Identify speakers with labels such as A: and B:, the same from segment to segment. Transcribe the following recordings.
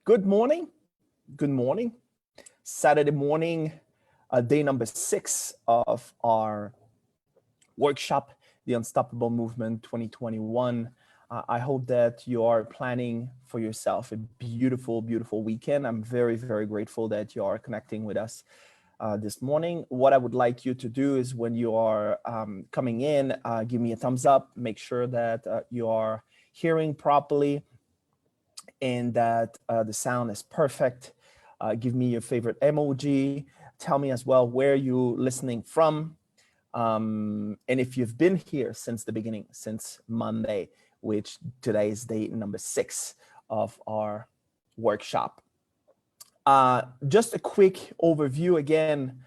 A: Good morning. Good morning. Saturday morning, day number 6 of our workshop, The Unstoppable Movement 2021. I hope that you are planning for yourself a beautiful, beautiful weekend. I'm very, very grateful that you are connecting with us this morning. What I would like you to do is when you are coming in, give me a thumbs up, make sure that you are hearing properly and that the sound is perfect. Give me your favorite emoji. Tell me as well where you're listening from. And if you've been here since the beginning, since Monday, which today is day number 6 of our workshop. Just a quick overview again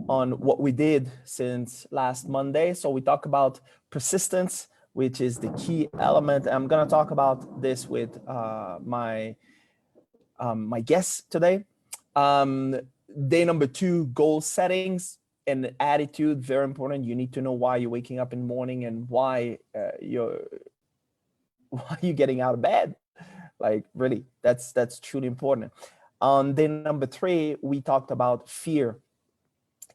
A: on what we did since last Monday. So we talk about persistence, which is the key element. I'm going to talk about this with my guest today. Day number 2, goal settings and attitude, very important. You need to know why you're waking up in the morning and why you're getting out of bed. Like really, that's truly important. On day number 3, we talked about fear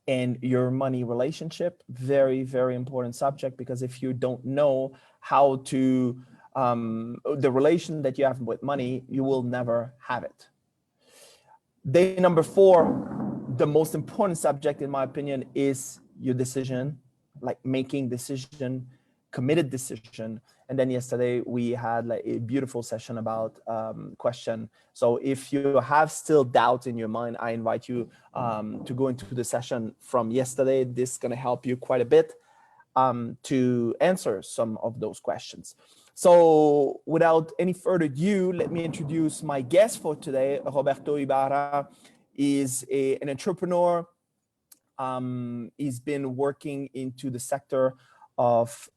A: and your money relationship. Very, very important subject, because if you don't know how to the relation that you have with money, you will never have it. Day number 4, the most important subject in my opinion is your decision, like making decision, committed decision. And then yesterday we had like a beautiful session about question. So if you have still doubts in your mind, I invite you to go into the session from yesterday. This is going to help you quite a bit to answer some of those questions. So without any further ado, let me introduce my guest for today. Roberto Ibarra is an entrepreneur. He's been working into the sector of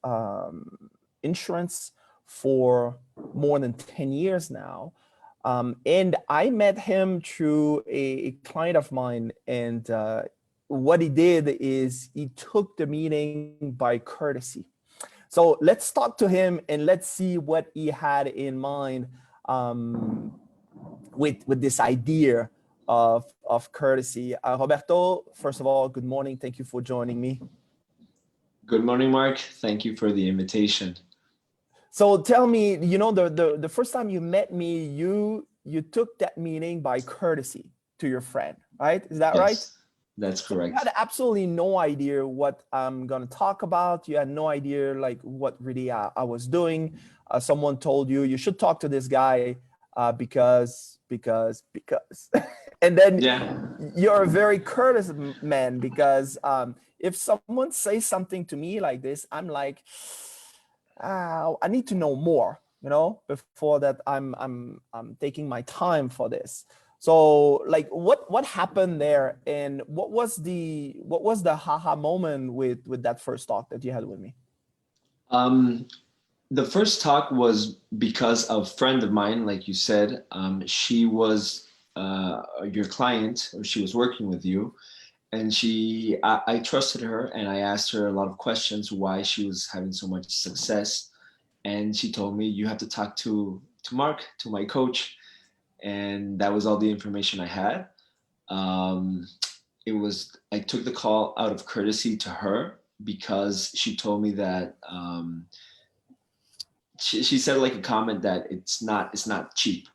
A: insurance for more than 10 years now. And I met him through a client of mine, and what he did is he took the meeting by courtesy. So let's talk to him and let's see what he had in mind with this idea of courtesy. Roberto, first of all, good morning. Thank you for joining me.
B: Good morning, Marc. Thank you for the invitation.
A: So tell me, you know, the first time you met me, you took that meeting by courtesy to your friend, right? Is that right?
B: That's correct.
A: So you had absolutely no idea what I'm going to talk about. You had no idea like what really I was doing. Someone told you you should talk to this guy because and then you're a very courteous man, because if someone says something to me like this, I'm like, I need to know more, you know, before that I'm taking my time for this. So like what happened there, and what was the haha moment with that first talk that you had with me?
B: The first talk was because a friend of mine, like you said, she was your client, or she was working with you, and I trusted her, and I asked her a lot of questions why she was having so much success, and she told me, you have to talk to Marc, to my coach. And that was all the information I had. I took the call out of courtesy to her, because she told me that she said like a comment that it's not cheap.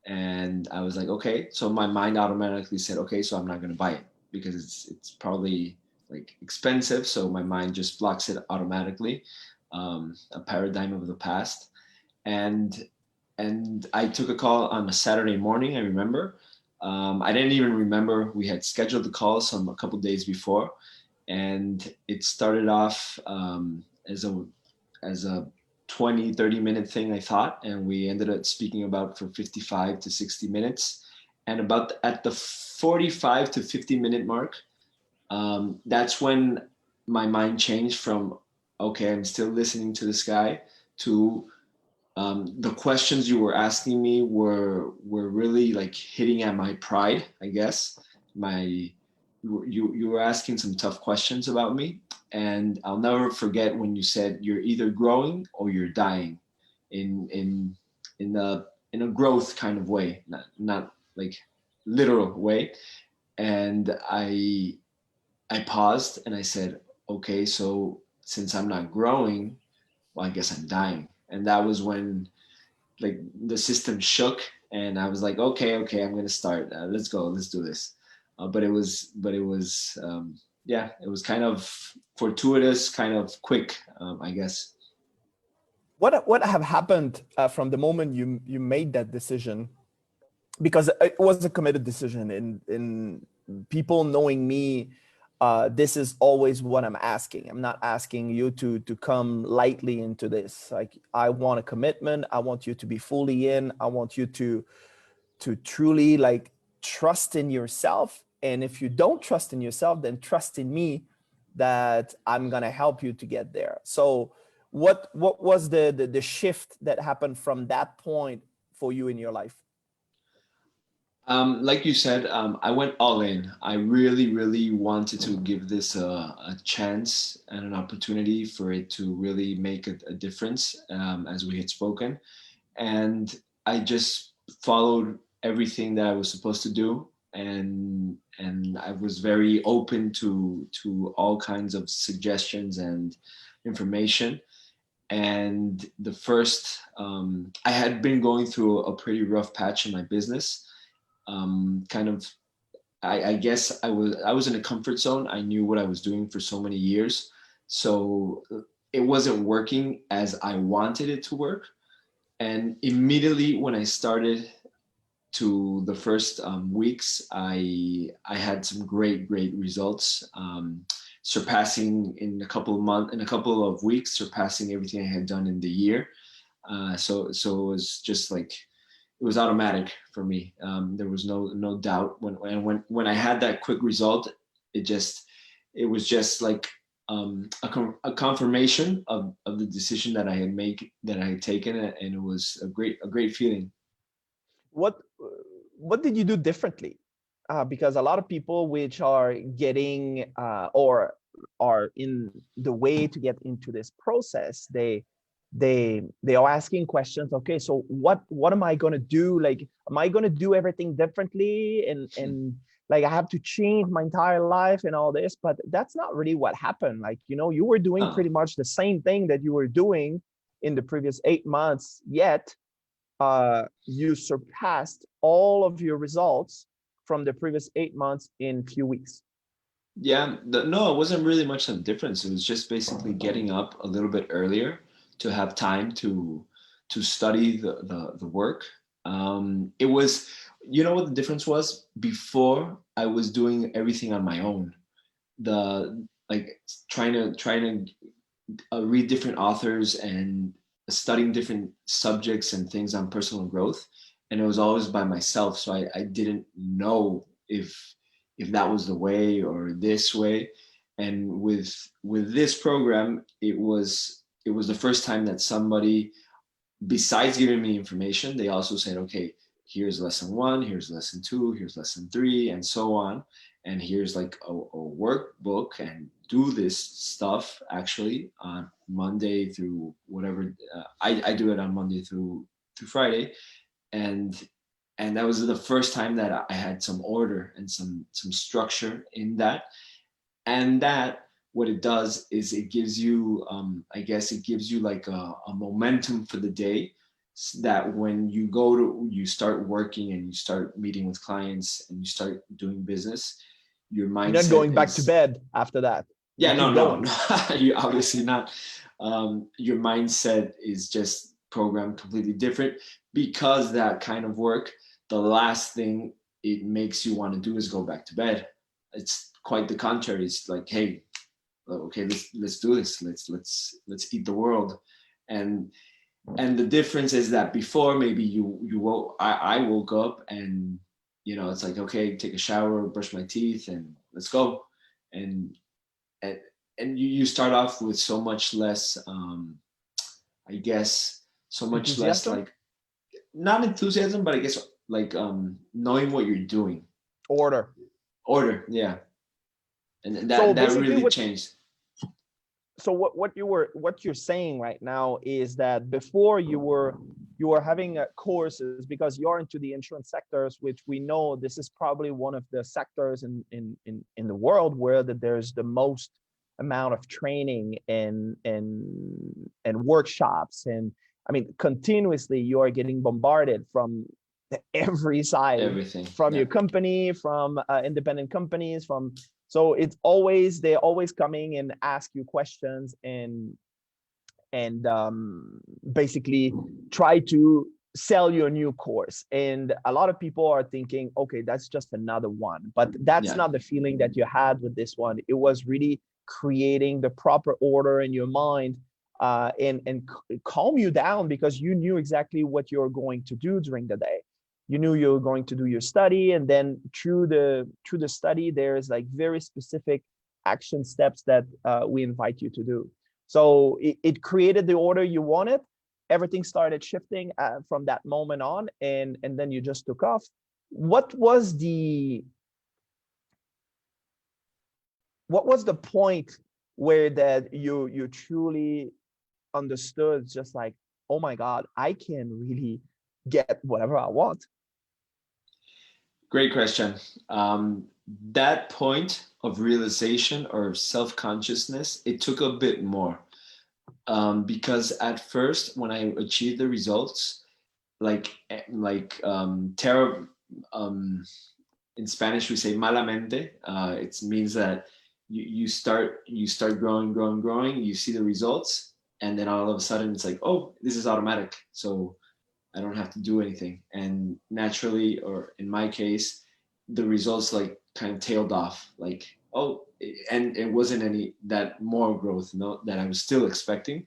B: And I was like, okay. So my mind automatically said, okay, so I'm not going to buy it, because it's probably like expensive. So my mind just blocks it automatically. A paradigm of the past. And I took a call on a Saturday morning, I remember. I didn't even remember we had scheduled the call a couple days before. And it started off as a 20, 30-minute thing, I thought. And we ended up speaking about for 55 to 60 minutes. And about at the 45 to 50-minute mark, that's when my mind changed from, okay, I'm still listening to this guy, to the questions you were asking me were really like hitting at my pride, I guess. You were asking some tough questions about me, and I'll never forget when you said you're either growing or you're dying in in a growth kind of way, not like literal way. And I paused and I said, okay, so since I'm not growing, well, I guess I'm dying. And that was when like the system shook, and I was like, okay, I'm gonna start. Let's go, let's do this. But yeah, it was kind of fortuitous, kind of quick, I guess.
A: What have happened from the moment you made that decision? Because it was a committed decision. In people knowing me, this is always what I'm asking. I'm not asking you to come lightly into this. Like, I want a commitment. I want you to be fully in. I want you to truly like trust in yourself. And if you don't trust in yourself, then trust in me that I'm gonna help you to get there. So what was the shift that happened from that point for you in your life?
B: Like you said, I went all in. I really, really wanted to give this a chance and an opportunity for it to really make a difference, as we had spoken. And I just followed everything that I was supposed to do, and I was very open to all kinds of suggestions and information. And the first, I had been going through a pretty rough patch in my business. Kind of, I guess I was in a comfort zone. I knew what I was doing for so many years, so it wasn't working as I wanted it to work. And immediately when I started to the first weeks, I had some great results, surpassing in a couple of weeks, surpassing everything I had done in the year. So it was just like it was automatic for me. There was no doubt when I had that quick result. It was just like a confirmation of the decision that I had made, that I had taken, and it was a great feeling.
A: what what did you do differently? Because a lot of people which are getting or are in the way to get into this process, they are asking questions. Okay, so what am I going to do? Like, am I going to do everything differently? And like, I have to change my entire life and all this, but that's not really what happened. Like, you were doing
B: Oh,
A: pretty much the same thing that you were doing in the previous 8 months, yet you surpassed all of your results from the previous 8 months in few weeks.
B: yeah, no, it wasn't really much of a difference. It was just basically getting up a little bit earlier to have time to study the work. It was, you know what the difference was? Before, I was doing everything on my own. The like trying to read different authors and studying different subjects and things on personal growth, and it was always by myself. So I didn't know if that was the way or this way. And with this program, it was the first time that somebody, besides giving me information, they also said, okay, here's lesson one, here's lesson two, here's lesson three, and so on. And here's like a workbook, and do this stuff actually on Monday through whatever. I do it on Monday through Friday. And and that was the first time that I had some order and some structure in that. And that, what it does is it gives you, I guess it gives you like a momentum for the day, that when you start working and you start meeting with clients and you start doing business, your
A: You're not
B: mindset
A: going back to
B: is,
A: bed after that. You
B: yeah, no,
A: keep
B: no,
A: going.
B: no. You obviously not. Your mindset is just programmed completely different, because that kind of work, the last thing it makes you want to do is go back to bed. It's quite the contrary. It's like, hey, okay, let's do this. Let's eat the world. And and the difference is that before, maybe you woke, I woke up, and it's like, okay, take a shower, brush my teeth, and let's go. And and and you start off with so much less, I guess, so much less,
A: Enthusiasm,
B: like, not enthusiasm, but I guess like knowing what you're doing.
A: order.
B: Order, yeah. And
A: So
B: that
A: basically,
B: really
A: what
B: changed.
A: so what you're saying right now is that before you were having courses because you're into the insurance sectors, which we know this is probably one of the sectors in the world where that there's the most amount of training and workshops. And I mean, continuously you are getting bombarded from every side,
B: Everything.
A: from your
B: Yeah.
A: company, from independent companies, from, so it's always, they're always coming and ask you questions and basically try to sell you a new course. And a lot of people are thinking, okay, that's just another one, but that's
B: Yeah.
A: not the feeling that you had with this one. It was really creating the proper order in your mind, and calm you down, because you knew exactly what you're going to do during the day. You knew you were going to do your study, and then through the study there's like very specific action steps that we invite you to do. So it created the order you wanted. Everything started shifting from that moment on, and then you just took off. What was the point where that you truly understood, just like, oh my God, I can really get whatever I want?
B: Great question. That point of realization or self-consciousness, it took a bit more, because at first, when I achieved the results, terror, um, in Spanish we say malamente. It means that you start growing, you see the results, and then all of a sudden it's like, oh, this is automatic. So I don't have to do anything. And naturally, or in my case, the results like kind of tailed off. Like, oh, and it wasn't any that more growth, no, that I was still expecting.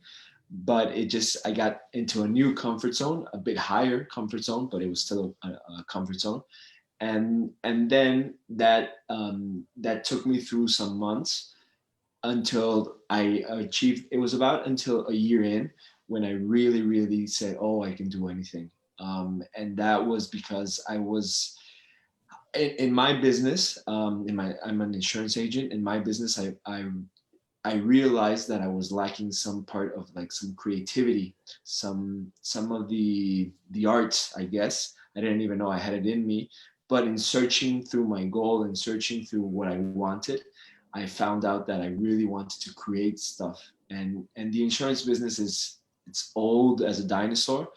B: But it just, I got into a new comfort zone, a bit higher comfort zone, but it was still a comfort zone. And then that took me through some months until I achieved. It was about until a year in when I really, really said, "Oh, I can do anything." And that was because I was in my business. I'm an insurance agent. In my business, I realized that I was lacking some part of like some creativity, some of the arts, I guess. I didn't even know I had it in me. But in searching through my goal and searching through what I wanted, I found out that I really wanted to create stuff. And the insurance business is, it's old as a dinosaur.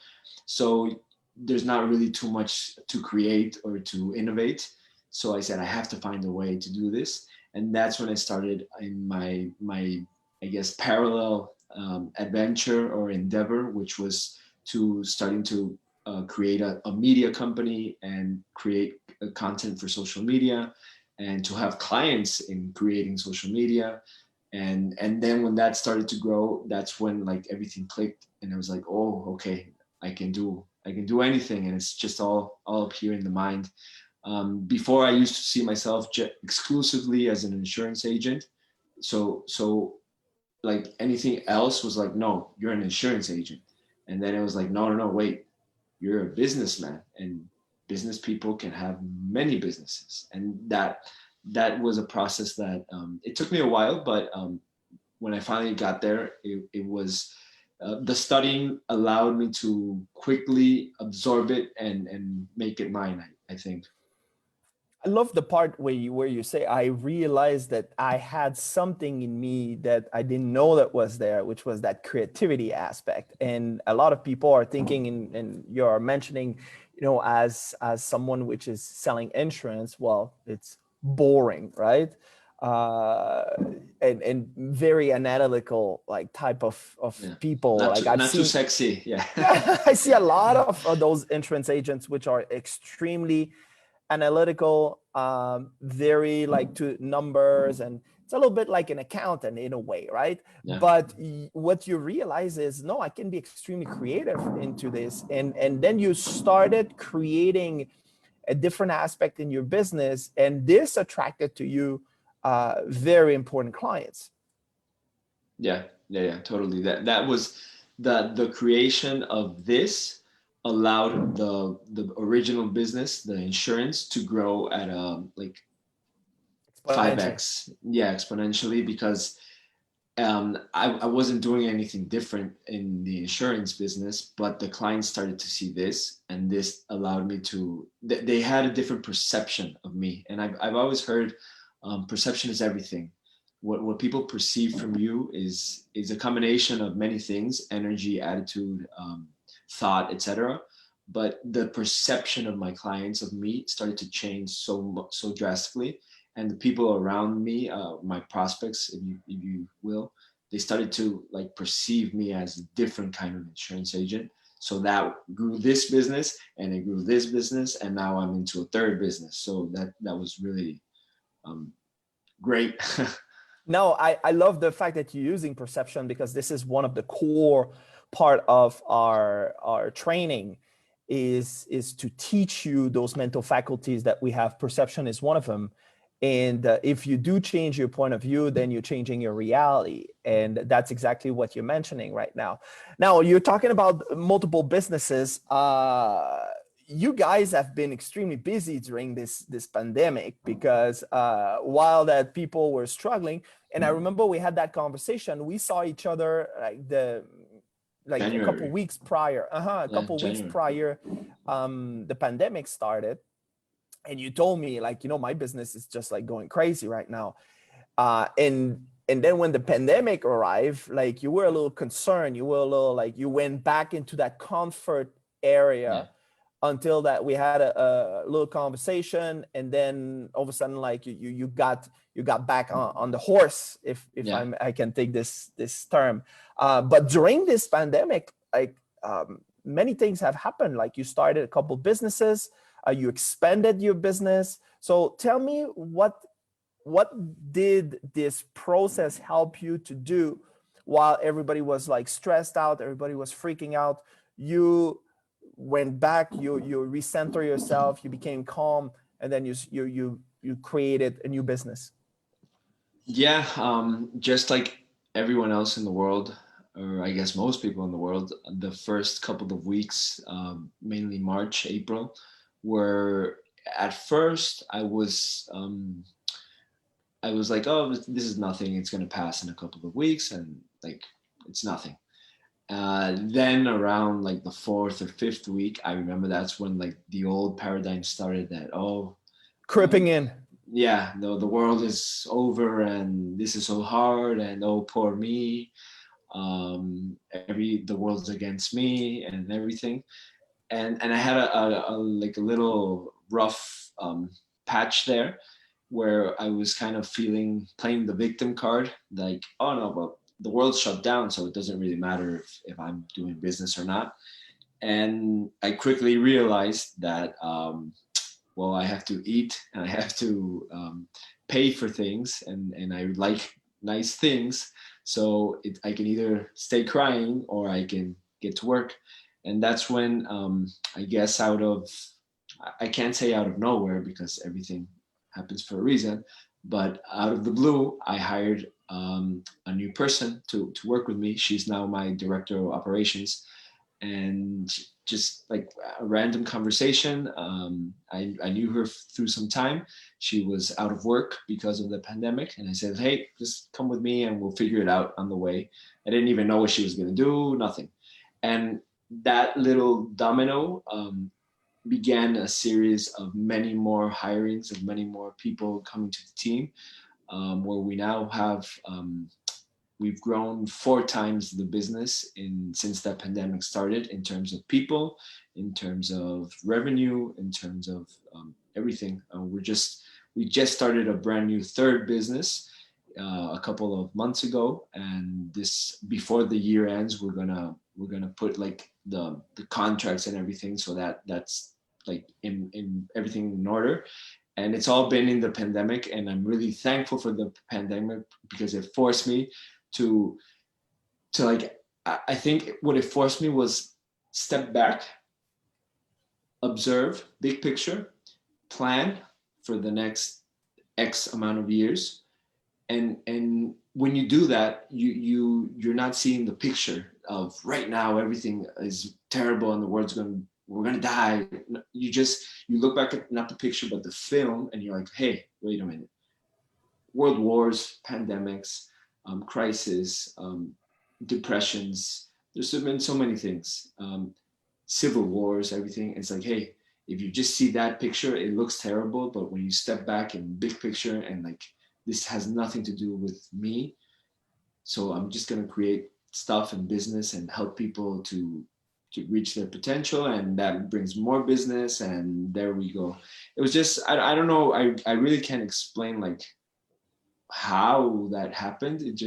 B: So there's not really too much to create or to innovate. So I said I have to find a way to do this, and that's when I started in my I guess parallel adventure or endeavor, which was to starting to create a media company and create content for social media, and to have clients in creating social media. And then when that started to grow, that's when like everything clicked, and I was like, oh, okay, I can do anything, and it's just all up here in the mind. Before, I used to see myself exclusively as an insurance agent. So like anything else was like, no, you're an insurance agent. And then it was like, no, no, no, wait, you're a businessman, and business people can have many businesses. And that was a process that it took me a while, but when I finally got there, it was the studying allowed me to quickly absorb it and make it mine, I think.
A: I love the part where you say, I realized that I had something in me that I didn't know that was there, which was that creativity aspect. And a lot of people are thinking, and you're mentioning, as someone which is selling insurance, well, it's boring, right? Uh, and very analytical, like type of
B: Yeah,
A: people. Like I've
B: not too
A: seen,
B: sexy. Yeah.
A: I see a lot of those insurance agents which are extremely analytical, very like to numbers, and it's a little bit like an accountant in a way, right?
B: Yeah.
A: But what you realize is, no, I can be extremely creative into this, and then you started creating a different aspect in your business, and this attracted to you very important clients.
B: Yeah, totally. That was the creation of this allowed the original business, the insurance, to grow at like
A: Exponentially.
B: 5x. Yeah, exponentially, because I wasn't doing anything different in the insurance business, but the clients started to see this, and this allowed me to. They had a different perception of me, and I've always heard perception is everything. What people perceive from you is a combination of many things: energy, attitude, thought, etc. But the perception of my clients of me started to change so drastically, and the people around me, my prospects, if you will, they started to like perceive me as a different kind of insurance agent. So that grew this business, and it grew this business, and now I'm into a third business. So that was really great.
A: No, I love the fact that you're using perception, because this is one of the core part of our training is to teach you those mental faculties that we have. Perception is one of them. And if you do change your point of view, then you're changing your reality. And that's exactly what you're mentioning right now. Now, you're talking about multiple businesses. You guys have been extremely busy during this pandemic, because while that people were struggling, and I remember we had that conversation, we saw each other like a couple
B: January.
A: weeks prior, a
B: Yeah,
A: couple weeks
B: January.
A: prior, the pandemic started. And you told me, like, my business is just like going crazy right now. And then when the pandemic arrived, like, you were a little concerned. You were a little like, you went back into that comfort area.
B: Yeah.
A: Until that we had a little conversation, and then all of a sudden, like, you got back on the horse, if
B: Yeah.
A: I can take this term. But during this pandemic, like, many things have happened. Like, you started a couple businesses, you expanded your business. So tell me, what did this process help you to do while everybody was like stressed out, everybody was freaking out? You went back, you recenter yourself, you became calm, and then you created a new business.
B: Yeah, just like everyone else in the world, or I guess most people in the world, the first couple of weeks, mainly March, April, were at first I was like, oh, this is nothing. It's going to pass in a couple of weeks, and like it's nothing. Then around like the fourth or fifth week, I remember that's when like the old paradigm started. That
A: Creeping in.
B: yeah, no, the world is over, and this is so hard, and oh, poor me. The world's against me, and everything. And I had a like a little rough patch there where I was kind of playing the victim card, like, oh no, but the world's shut down, so it doesn't really matter if I'm doing business or not. And I quickly realized that, well, I have to eat, and I have to pay for things, and I like nice things. So I can either stay crying or I can get to work. And that's when, I guess, I can't say out of nowhere because everything happens for a reason, but out of the blue, I hired a new person to work with me. She's now my director of operations, and just like a random conversation. I knew her through some time. She was out of work because of the pandemic, and I said, "Hey, just come with me, and we'll figure it out on the way." I didn't even know what she was going to do, nothing. And that little domino began a series of many more hirings of many more people coming to the team, where we now have we've grown 4 times the business since that pandemic started, in terms of people, in terms of revenue, in terms of everything. We just started a brand new third business a couple of months ago, and this before the year ends, we're gonna put like the contracts and everything, so that's like in everything in order. And it's all been in the pandemic, and I'm really thankful for the pandemic because it forced me to like, I think what it forced me was step back, observe big picture, plan for the next X amount of years. And when you do that, you're not seeing the picture of right now everything is terrible and we're gonna die. You look back at not the picture but the film, and you're like, hey, wait a minute. World wars, pandemics, crisis, depressions. There's been so many things, civil wars, everything. It's like, hey, if you just see that picture, it looks terrible. But when you step back in big picture and like, this has nothing to do with me. So I'm just going to create stuff and business and help people to reach their potential, and that brings more business, and there we go. It was just, I don't know, I really can't explain like how that happened. It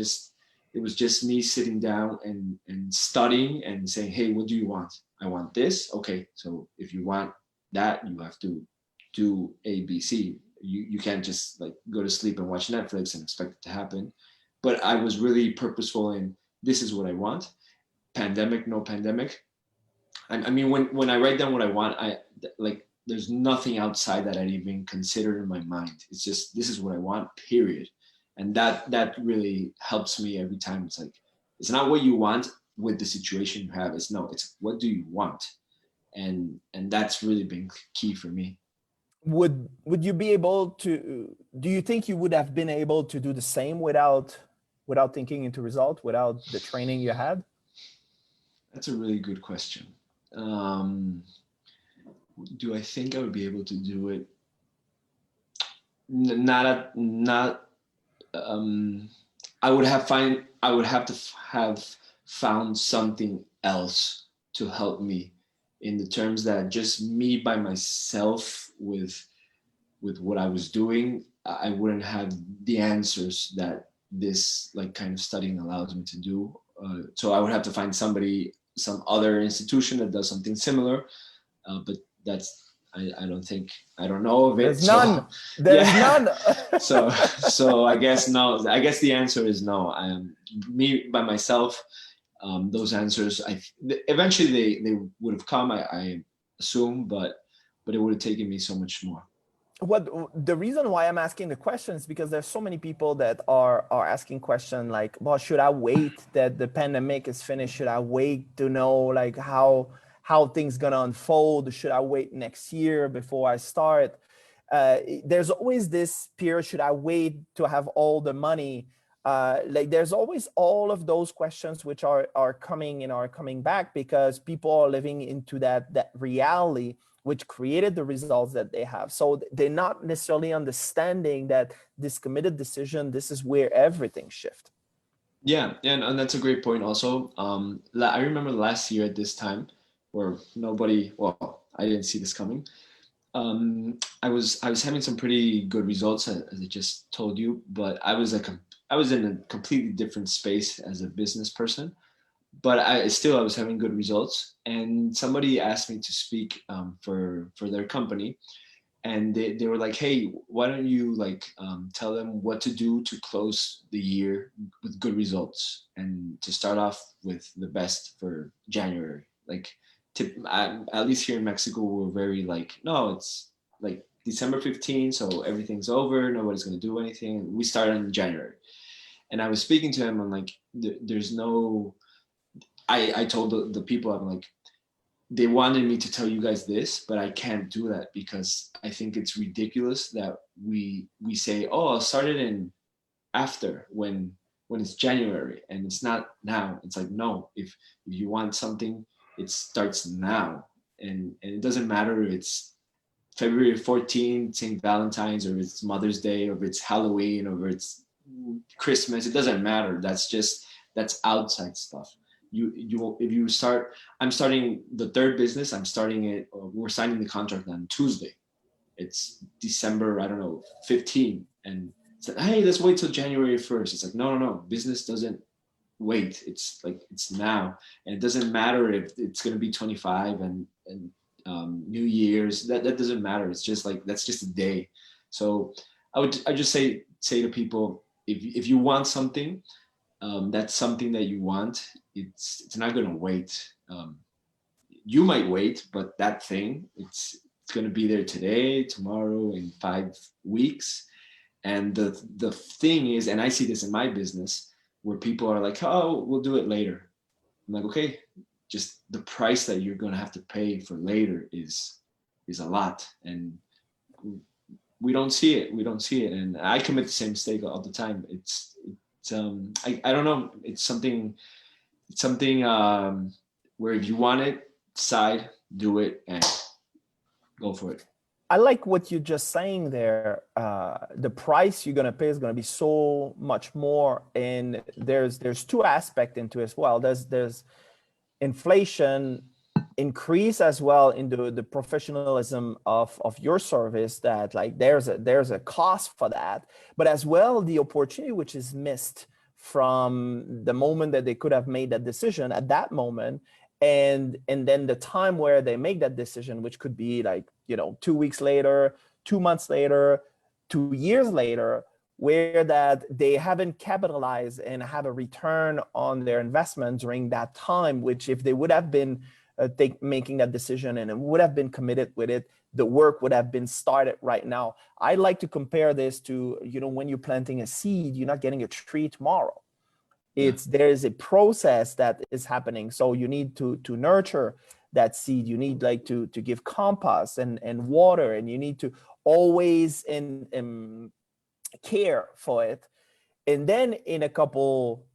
B: was just me sitting down and studying and saying, hey, what do you want? I want this. Okay, so if you want that, you have to do A, B, C. You can't just like go to sleep and watch Netflix and expect it to happen. But I was really purposeful in, this is what I want. Pandemic, no pandemic. I mean, when I write down what I want, I like, there's nothing outside that I even consider in my mind. It's just, this is what I want, period. And that really helps me every time. It's like, it's not what you want with the situation you have. It's no, it's what do you want? And that's really been key for me.
A: Would you be able to, do you think you would have been able to do the same without thinking into result, without the training you had?
B: That's a really good question. Do I think I would be able to do it? Not. I would have to have found something else to help me, in the terms that just me by myself with what I was doing, I wouldn't have the answers that this like kind of studying allows me to do. So I would have to find some other institution that does something similar. But that's, I don't think, I don't know of it.
A: There's none. There's none.
B: So I guess no. I guess the answer is no. I am me by myself. Those answers, eventually they would have come. I assume, but it would have taken me so much more.
A: What the reason why I'm asking the question is because there's so many people that are asking questions like, well, should I wait that the pandemic is finished? Should I wait to know like how things gonna unfold? Should I wait next year before I start? There's always this period. Should I wait to have all the money? Like there's always all of those questions which are coming back because people are living into that reality which created the results that they have. So they're not necessarily understanding that this committed decision, this is where everything shifts.
B: Yeah, and that's a great point also. I remember last year at this time where I didn't see this coming. I was having some pretty good results, as I just told you, but I was in a completely different space as a business person. But I was having good results, and somebody asked me to speak for their company, and they were like, hey, why don't you like tell them what to do to close the year with good results and to start off with the best for January. Like at least here in Mexico, we're very like, no, it's like December 15th, so everything's over, nobody's going to do anything, we start in January. And I was speaking to him, I'm like, there's no, I told the people, I'm like, they wanted me to tell you guys this, but I can't do that because I think it's ridiculous that we say, oh, I'll start it in after when it's January, and it's not now. It's like, no, if you want something, it starts now. And it doesn't matter if it's February 14th, St. Valentine's, or it's Mother's Day, or it's Halloween, or it's Christmas. It doesn't matter. That's outside stuff. If you start, I'm starting the third business. I'm starting it. We're signing the contract on Tuesday. It's December, I don't know, 15, and it's like, hey, let's wait till January 1st. It's like, no. Business doesn't wait. It's like, it's now, and it doesn't matter if it's going to be 25 and New Year's. That doesn't matter. It's just like, that's just a day. So I just say to people, if you want something, that's something that you want. It's not going to wait. You might wait, but that thing, it's going to be there today, tomorrow, in 5 weeks. And the thing is, and I see this in my business, where people are like, oh, we'll do it later. I'm like, okay, just the price that you're going to have to pay for later is a lot. And we don't see it. And I commit the same mistake all the time. I don't know. It's something where if you want it, decide, do it, and go for it.
A: I like what you're just saying there. The price you're gonna pay is gonna be so much more, and there's two aspects into it as well. There's inflation increase as well into the professionalism of your service, that like there's a cost for that, but as well the opportunity which is missed from the moment that they could have made that decision at that moment, and then the time where they make that decision, which could be like 2 weeks later, 2 months later, 2 years later, where that they haven't capitalized and have a return on their investment during that time, which if they would have been making that decision and it would have been committed with it, the work would have been started right now. I like to compare this to, when you're planting a seed, you're not getting a tree tomorrow. There is a process that is happening. So you need to nurture that seed. You need like to give compost and water, and you need to always care for it. And then in a couple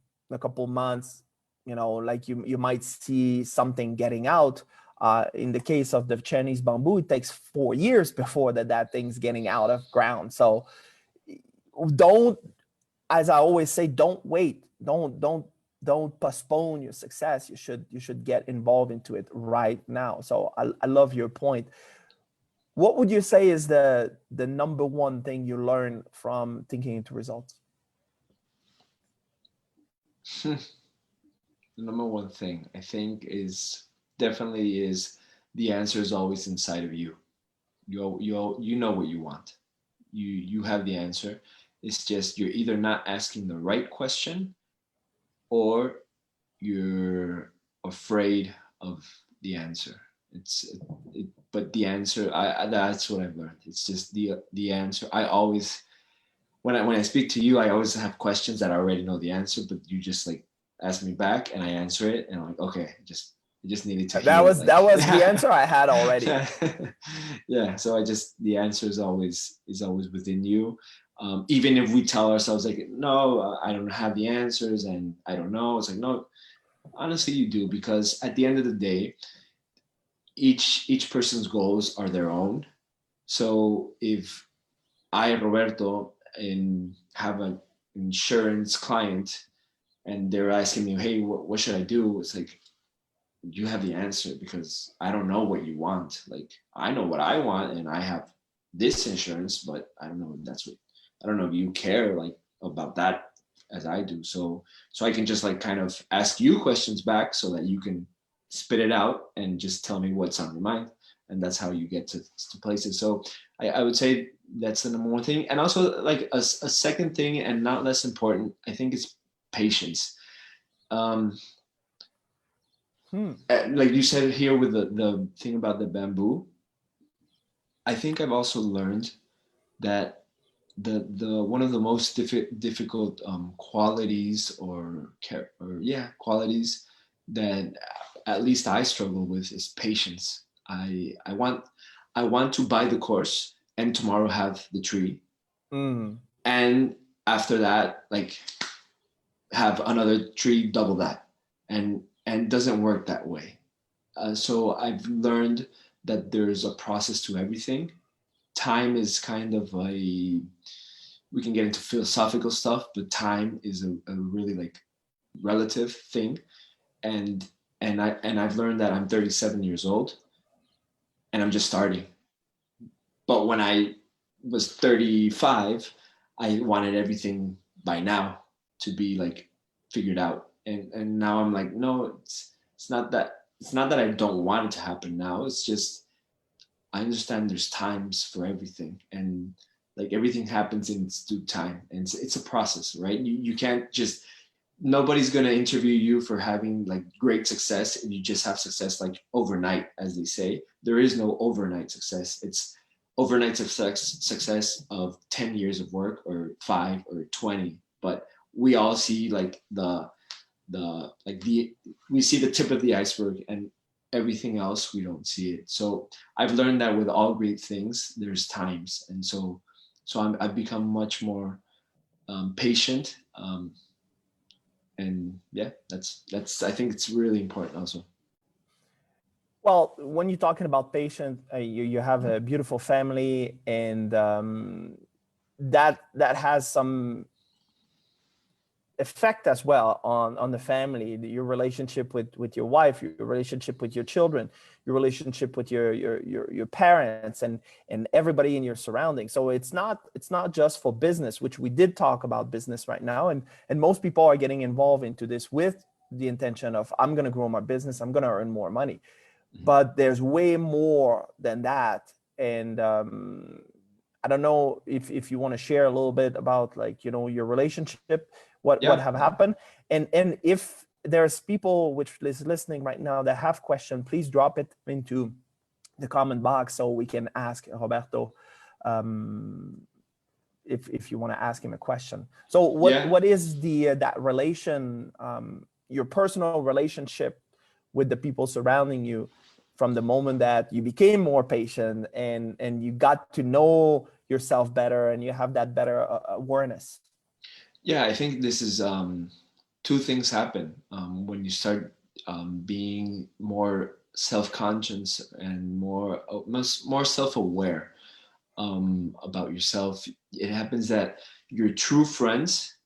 A: months, like you might see something getting out. In the case of the Chinese bamboo, it takes 4 years before that thing's getting out of ground. So don't, as I always say, don't wait. Don't postpone your success. You should get involved into it right now. So I love your point. What would you say is the number one thing you learn from thinking into results?
B: The number one thing I think is definitely the answer is always inside of you. You know what you want. You have the answer. It's just you're either not asking the right question, or you're afraid of the answer. But the answer, that's what I've learned. It's just the answer. I always, when I speak to you, I always have questions that I already know the answer, but you just like ask me back and I answer it, and I'm like, okay, I just needed to
A: that
B: hear
A: was
B: it.
A: That was the answer I had already.
B: Yeah, so the answer is always within you. Even if we tell ourselves like, no, I don't have the answers and I don't know, it's like, no, honestly you do, because at the end of the day, each person's goals are their own. So if I, Roberto, have an insurance client and they're asking me, hey, what should I do? It's like, you have the answer, because I don't know what you want. Like, I know what I want and I have this insurance, but I don't know if you care like about that as I do. So I can just like kind of ask you questions back so that you can spit it out and just tell me what's on your mind. And that's how you get to places. So I would say that's the number one thing. And also like a second thing, and not less important, I think it's patience. Like you said here with the thing about the bamboo, I think I've also learned that the one of the most difficult qualities qualities that at least I struggle with is patience. I want to buy the course and tomorrow have the tree, and after that like have another tree double that, and it doesn't work that way. So I've learned that there's a process to everything. Time is kind of we can get into philosophical stuff, but time is a really like relative thing. And I've learned that I'm 37 years old and I'm just starting. But when I was 35, I wanted everything by now to be like figured out. And now I'm like, no, it's not that I don't want it to happen now. It's just I understand there's times for everything, and like everything happens in its due time, and it's a process, right? You can't just, nobody's going to interview you for having like great success and you just have success like overnight, as they say. There is no overnight success. It's overnight success of 10 years of work, or 5 or 20. But we all see like we see the tip of the iceberg, and everything else we don't see it. So I've learned that with all great things there's times, and so I've become much more patient. and yeah, that's I think it's really important also.
A: Well, when you're talking about patient, you have a beautiful family, and that has some effect as well on the family, your relationship with your wife, your relationship with your children, your relationship with your parents, and everybody in your surroundings. So it's not just for business, which we did talk about business right now, and most people are getting involved into this with the intention of, I'm going to grow my business, I'm going to earn more money.
B: Mhm.
A: But there's way more than that. And I don't know if you want to share a little bit about, like, your relationship, what
B: Yeah,
A: have happened, and if there's people which is listening right now that have question, please drop it into the comment box so we can ask Roberto, um, if you want to ask him a question. So
B: yeah.
A: what is the that relation, your personal relationship with the people surrounding you, from the moment that you became more patient and you got to know yourself better and you have that better awareness?
B: Yeah, I think this is two things happen when you start being more self-conscious and more self-aware about yourself. It happens that your true friends,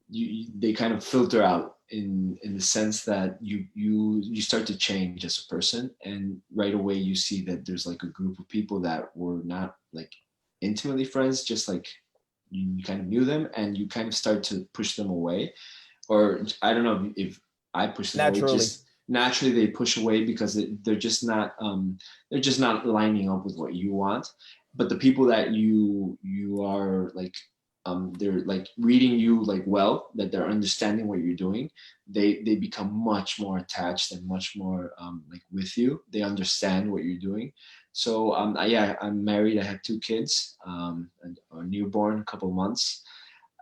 B: they kind of filter out in the sense that you start to change as a person, and right away you see that there's like a group of people that were not like intimately friends, just like you kind of knew them, and you kind of start to push them away. Or I don't know if I push them away,
A: Naturally.
B: just naturally they push away because they're just not lining up with what you want. But the people that you are like, they're like reading you like well, that they're understanding what you're doing, they become much more attached and much more like with you. They understand what you're doing. So yeah, I'm married, I have two kids, a newborn, a couple months.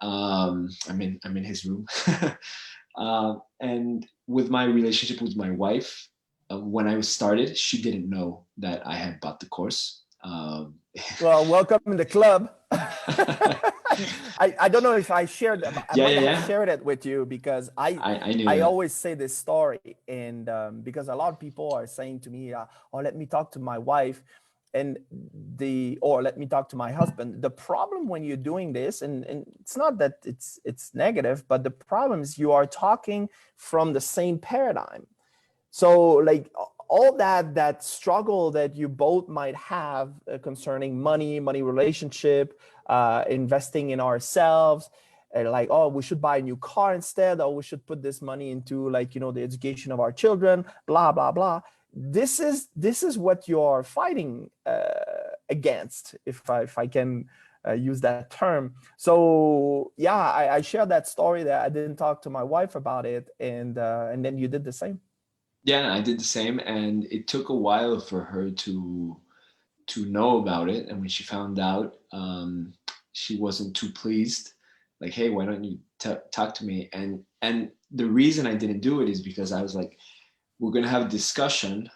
B: I'm in his room. And with my relationship with my wife, when I started, she didn't know that I had bought the course.
A: Well, welcome in the club. I don't know if I shared, I
B: Yeah,
A: might
B: yeah,
A: have
B: yeah.
A: shared it with you, because
B: I knew
A: I
B: that.
A: always say this story, and because a lot of people are saying to me, "Oh, let me talk to my wife," or let me talk to my husband. The problem when you're doing this, and it's not that it's negative, but the problem is you are talking from the same paradigm. So, like, all that struggle that you both might have concerning money relationship, investing in ourselves, like, oh, we should buy a new car instead, or we should put this money into, like, the education of our children, blah blah blah. This is what you're fighting against, if I can use that term. So yeah, I shared that story, that I didn't talk to my wife about it, and then you did the same.
B: Yeah, I did the same, and it took a while for her to know about it. And when she found out, she wasn't too pleased. Like, hey, why don't you talk to me? And the reason I didn't do it is because I was like, we're gonna have a discussion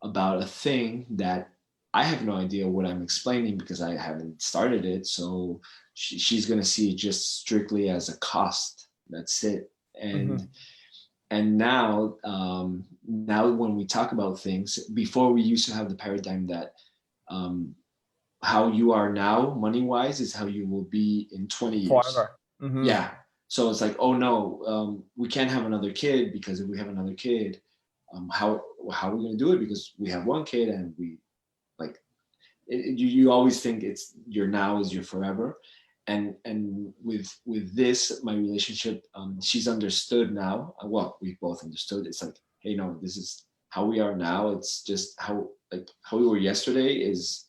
B: about a thing that I have no idea what I'm explaining because I haven't started it. So she's gonna see it just strictly as a cost. That's it.
A: Mm-hmm.
B: And now when we talk about things, before we used to have the paradigm that um, how you are now money wise is how you will be in 20 years.
A: Forever. Mm-hmm.
B: Yeah. So it's like, oh no, we can't have another kid, because if we have another kid, how are we going to do it? Because we have one kid, and we like you always think it's your now is your forever. And with this, my relationship, she's understood now. Well, we both understood. It's like, hey, no, this is how we are now. It's just how we were yesterday is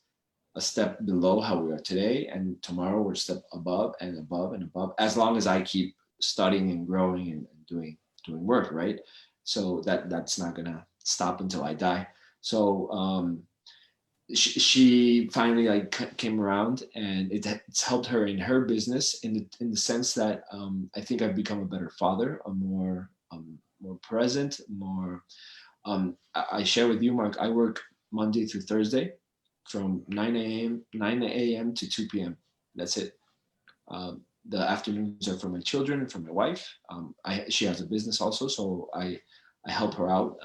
B: a step below how we are today, and tomorrow we're a step above and above and above, as long as I keep studying and growing and doing work, right? So that's not gonna stop until I die. So she finally like came around, and it's helped her in her business in the sense that I think I've become a better father, a more present, more. I share with you, Mark. I work Monday through Thursday, from 9 a.m. to 2 p.m. That's it. the afternoons are for my children and for my wife. She has a business also, so I help her out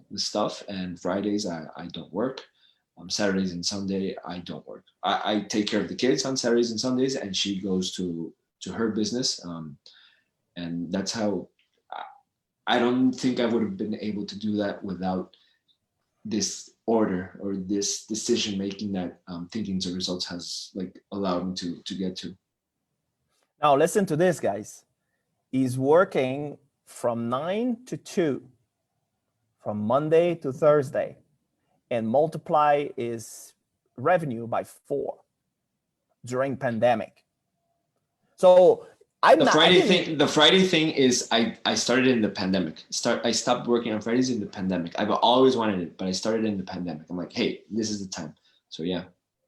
B: with stuff. And Fridays I don't work. Saturdays and Sunday I don't work. I take care of the kids on Saturdays and Sundays, and she goes to her business. And that's how. I don't think I would have been able to do that without this order or this decision making that thinking to results has like allowed me to get to.
A: Now listen to this, guys. He's working from 9 to 2, from Monday to Thursday, and multiply his revenue by 4 during pandemic. So
B: The Friday thing is I started in the pandemic. I stopped working on Fridays in the pandemic. I've always wanted it, but I started in the pandemic. I'm like, hey, this is the time. So yeah.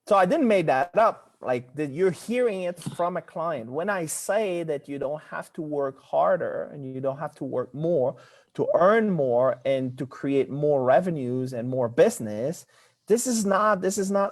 A: So I didn't make that up. Like that, you're hearing it from a client. When I say that you don't have to work harder and you don't have to work more to earn more and to create more revenues and more business, this is not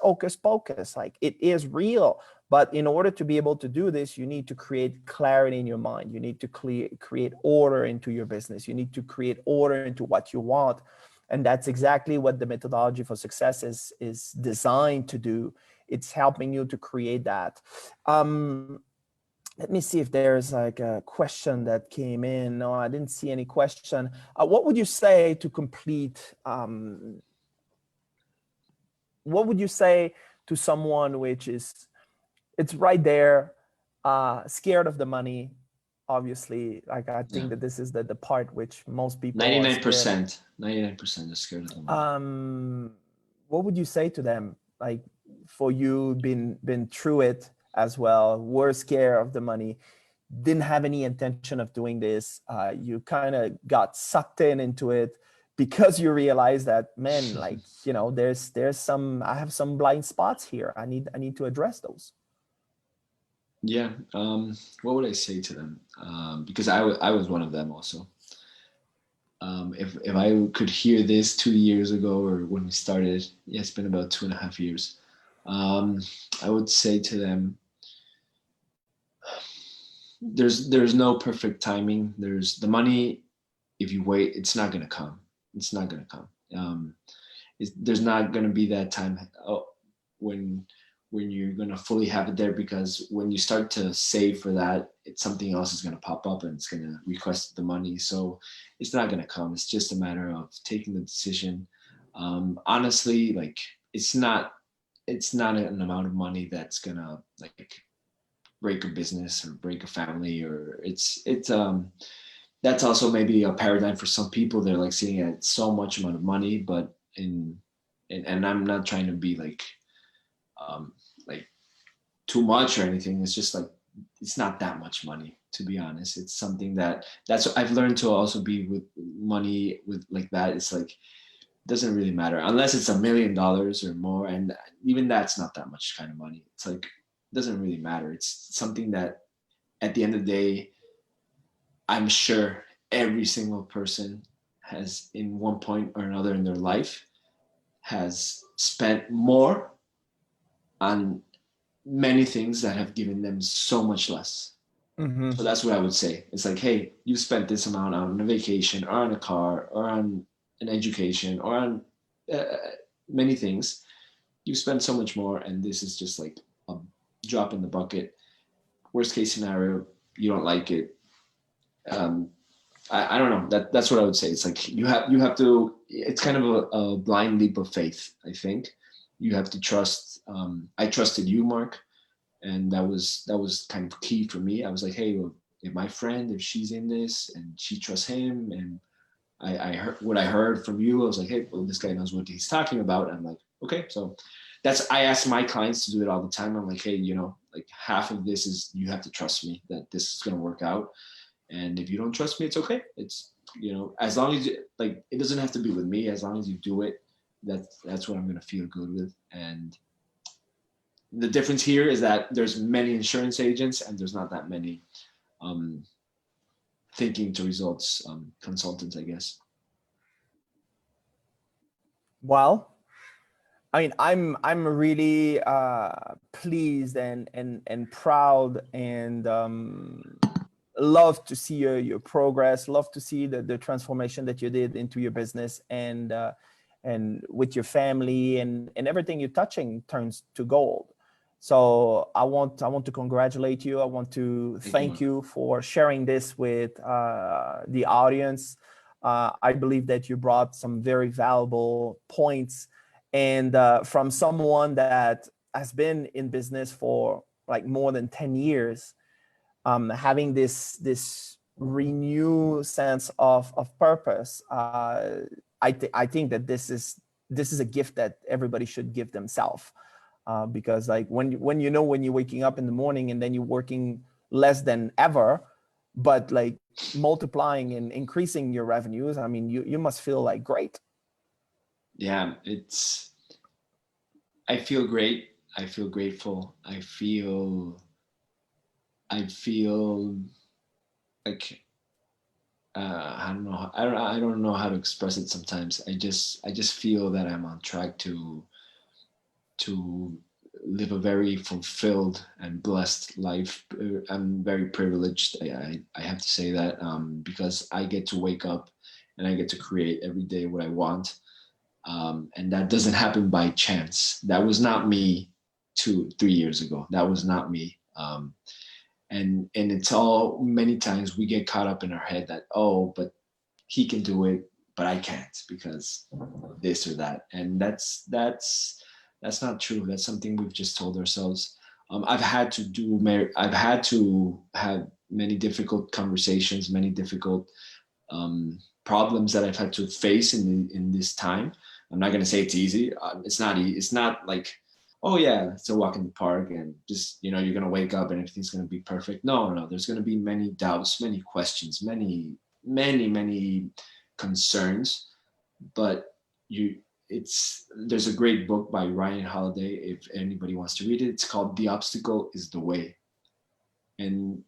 A: hocus pocus. Like it is real. But in order to be able to do this, you need to create clarity in your mind. You need to create order into your business. You need to create order into what you want. And that's exactly what the methodology for success is designed to do. It's helping you to create that. Let me see if there's like a question that came in. No, I didn't see any question. What would you say to complete? What would you say to someone which is, it's right there, scared of the money, obviously. Like I think that this is the part which most people
B: 99% are scared of the money.
A: What would you say to them? Like for you, been through it as well, were scared of the money, didn't have any intention of doing this. You kind of got sucked into it because you realize that, man, like, you know, there's some, I have some blind spots here. I need to address those.
B: Yeah. What would I say to them? Because I was one of them also. If I could hear this 2 years ago or when we started, yeah, it's been about 2.5 years. I would say to them, there's no perfect timing. There's the money. If you wait, it's not going to come. It's not going to come. There's not going to be that time when you're going to fully have it there, because when you start to save for that, it's something else is going to pop up and it's going to request the money. So it's not going to come. It's just a matter of taking the decision. Honestly, like it's not an amount of money that's going to like break a business or break a family, or it's that's also maybe a paradigm for some people. They're like seeing at so much amount of money, but and I'm not trying to be like too much or anything. It's just like, it's not that much money, to be honest. It's something that's what I've learned to also be with money with like that. It's like, it doesn't really matter unless it's $1 million or more. And even that's not that much kind of money. It's like, it doesn't really matter. It's something that at the end of the day, I'm sure every single person has in one point or another in their life has spent more on many things that have given them so much less. Mm-hmm. So that's what I would say. It's like, hey, you spent this amount on a vacation or on a car or on an education or on many things. You spend so much more, and this is just like a drop in the bucket. Worst case scenario, you don't like it. I don't know. That's what I would say. It's like you have to. It's kind of a blind leap of faith. I think you have to trust. I trusted you, Marc, and that was kind of key for me. I was like, hey, well, if my friend, if she's in this and she trusts him, and I heard what I heard from you, I was like, hey, well, this guy knows what he's talking about. And I'm like, okay, so I ask my clients to do it all the time. I'm like, hey, you know, like half of this is you have to trust me that this is going to work out. And if you don't trust me, it's okay. It's, you know, as long as like, it doesn't have to be with me. As long as you do it, that's what I'm going to feel good with. And the difference here is that there's many insurance agents and there's not that many thinking to results consultants, I guess.
A: Well, I mean, I'm really pleased and proud and love to see your progress. Love to see the transformation that you did into your business and with your family and everything you're touching turns to gold. So I want to congratulate you. I want to thank you for sharing this with the audience. I believe that you brought some very valuable points, and from someone that has been in business for like more than 10 years, having this renewed sense of purpose. I think that this is a gift that everybody should give themselves, because like when when you're waking up in the morning and then you're working less than ever, but like multiplying and increasing your revenues, I mean, you must feel like great.
B: Yeah, I feel great. I feel grateful. I feel like I don't know. I don't know how to express it sometimes. I just feel that I'm on track to live a very fulfilled and blessed life. I'm very privileged. I have to say that, because I get to wake up and I get to create every day what I want. And that doesn't happen by chance. That was not me 3 years ago. That was not me. And it's all, many times we get caught up in our head that, oh, but he can do it, but I can't because this or that. And that's not true. That's something we've just told ourselves. I've had to have many difficult conversations, many difficult problems that I've had to face in this time. I'm not going to say it's easy. It's not easy. It's not like, oh yeah, it's a walk in the park and just, you're going to wake up and everything's going to be perfect. No. There's going to be many doubts, many questions, many concerns. But there's a great book by Ryan Holiday, if anybody wants to read it. It's called The Obstacle is the Way. And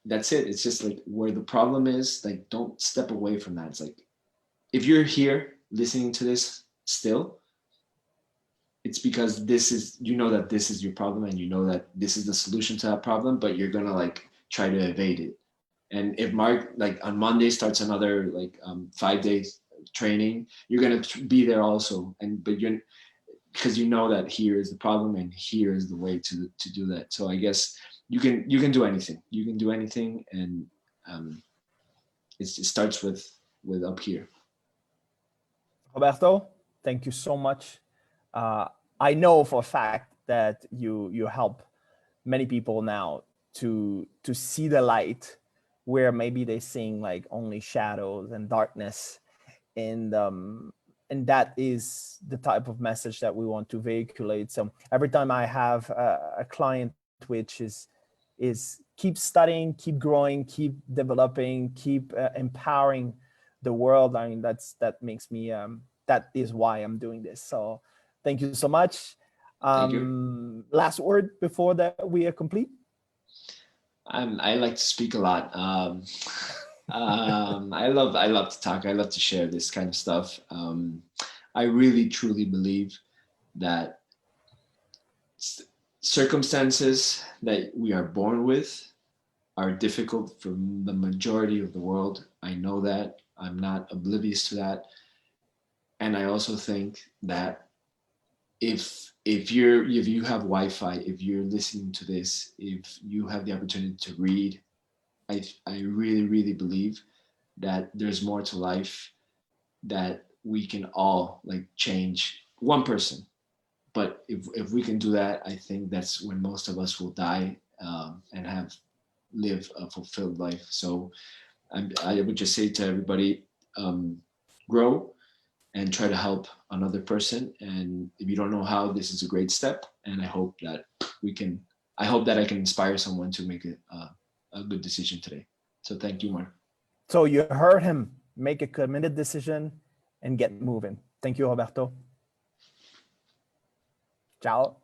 B: that's it. It's just like, where the problem is, like, don't step away from that. It's like, if you're here listening to this still, it's because this is, that this is your problem, and that this is the solution to that problem, but you're gonna like try to evade it. And if Marc, like, on Monday starts another like 5 days training, you're gonna be there also, but you're, because that here is the problem and here is the way to do that. So I guess you can do anything. You can do anything, and it starts with up here.
A: Roberto, thank you so much. I know for a fact that you help many people now to see the light where maybe they're seeing like only shadows and darkness, and that is the type of message that we want to vehiculate. So every time I have a client which is keep studying, keep growing, keep developing, keep empowering the world, I mean, that makes me that is why I'm doing this. So thank you so much.
B: Thank you.
A: Last word before that we are complete.
B: I like to speak a lot. I love to talk. I love to share this kind of stuff. I really truly believe that circumstances that we are born with are difficult for the majority of the world. I know that. I'm not oblivious to that. And I also think that if you have Wi-Fi, if you're listening to this, if you have the opportunity to read, I really, really believe that there's more to life, that we can all like change one person. But if we can do that, I think that's when most of us will die, and live a fulfilled life. So I would just say to everybody, grow and try to help another person. And if you don't know how, this is a great step. And I hope that I can inspire someone to make a good decision today. So thank you, Marc.
A: So you heard him. Make a committed decision and get moving. Thank you, Roberto. Ciao.